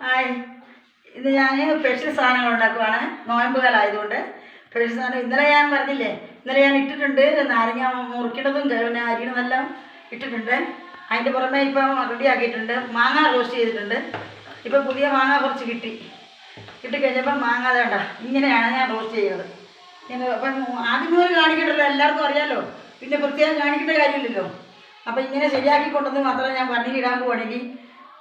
Hi, ഇത് ഞാൻ special സാധനങ്ങൾ ഉണ്ടാക്കുവാണ്. നോയമ്പ് കാലമായതുകൊണ്ട് സ്പെഷ്യൽ സാധനം ഇന്നലെ ഞാൻ പറഞ്ഞില്ലേ, ഇന്നലെ ഞാൻ ഇട്ടിട്ടുണ്ട്. നാരങ്ങ മുറിക്കണതും പിന്നെ അരിയണതെല്ലാം ഇട്ടിട്ടുണ്ട്. അതിൻ്റെ പുറമെ ഇപ്പം റെഡിയാക്കിയിട്ടുണ്ട്. മാങ്ങ റോസ്റ്റ് ചെയ്തിട്ടുണ്ട്. ഇപ്പം പുതിയ മാങ്ങ കുറച്ച് കിട്ടിക്കഴിഞ്ഞപ്പം മാങ്ങ വേണ്ട ഇങ്ങനെയാണ് ഞാൻ റോസ്റ്റ് ചെയ്യുന്നത്. ഇങ്ങനെ അപ്പം ആദ്യം മുതൽ കാണിക്കണ്ടല്ലോ, എല്ലാവർക്കും അറിയാമല്ലോ, പിന്നെ പ്രത്യേകം കാണിക്കേണ്ട കാര്യമില്ലല്ലോ. അപ്പം ഇങ്ങനെ ശരിയാക്കി കൊണ്ടുവന്ന് മാത്രമേ ഞാൻ വണ്ടിയിലിടാൻ പോവുകയാണെങ്കിൽ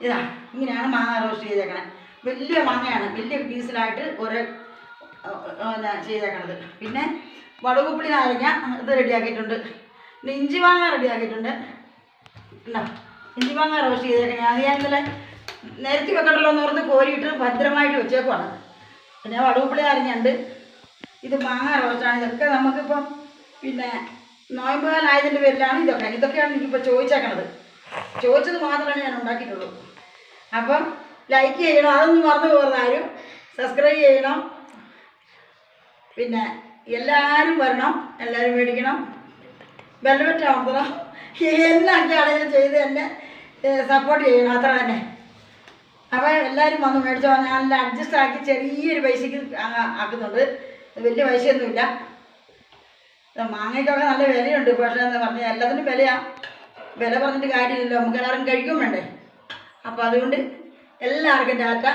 ഇതാ ഇങ്ങനെയാണ് മാങ്ങ റോസ്റ്റ് ചെയ്തേക്കണത്. വലിയ മാങ്ങയാണ്, വലിയ പീസിലായിട്ട് ഒരു ചെയ്തേക്കണത്. പിന്നെ വടുകുപ്പുളി നാരങ്ങ ഇത് റെഡിയാക്കിയിട്ടുണ്ട്. പിന്നെ ഇഞ്ചി മാങ്ങ റെഡിയാക്കിയിട്ടുണ്ട്. ഉണ്ടോ, ഇഞ്ചി മാങ്ങ റോസ്റ്റ് ചെയ്തേക്കണേ. അത് ഞാൻ ഇന്നലെ നേരത്തെ വെക്കണ്ടല്ലോ എന്ന് പറഞ്ഞ് കോരിയിട്ട് ഭദ്രമായിട്ട് വെച്ചേക്കുവാണ്. പിന്നെ വടുകുപ്പുളി നാരങ്ങയുണ്ട്. ഇത് മാങ്ങ റോസ്റ്റാണ്. ഇതൊക്കെ നമുക്കിപ്പം പിന്നെ നോയമ്പ് കാലമായതിൻ്റെ പേരിലാണ് ഇതൊക്കെയാണ് എനിക്കിപ്പോൾ ചോദിച്ചേക്കണത്. ചോദിച്ചത് മാത്രമേ ഞാൻ ഉണ്ടാക്കിയിട്ടുള്ളൂ. അപ്പം ലൈക്ക് ചെയ്യണം, അതൊന്നും മറന്നു പോകുന്ന ആരും. സബ്സ്ക്രൈബ് ചെയ്യണം. പിന്നെ എല്ലാവരും വരണം, എല്ലാവരും മേടിക്കണം, ബെൽബറ്റ് അമർത്തണം. എന്നൊക്കെയാണെങ്കിലും ചെയ്ത് എന്നെ സപ്പോർട്ട് ചെയ്യണം, അത്ര തന്നെ. അപ്പോൾ എല്ലാവരും വന്ന് മേടിച്ചോ. ഞാൻ അഡ്ജസ്റ്റ് ആക്കി ചെറിയൊരു പൈസയ്ക്ക് ആക്കുന്നുണ്ട്. വലിയ പൈസയൊന്നുമില്ല. മാങ്ങയ്ക്കൊക്കെ നല്ല വിലയുണ്ട്. പക്ഷേ എന്ന് പറഞ്ഞാൽ എല്ലാത്തിനും വിലയാണ്. വില പറഞ്ഞിട്ട് കാര്യമില്ലല്ലോ, നമുക്ക് എല്ലാവരും കഴിക്കും വേണ്ടേ. അപ്പോൾ അതുകൊണ്ട് എല്ലാവർക്കും ടാറ്റ.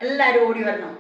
എല്ലാവരും ഓടി വരണം.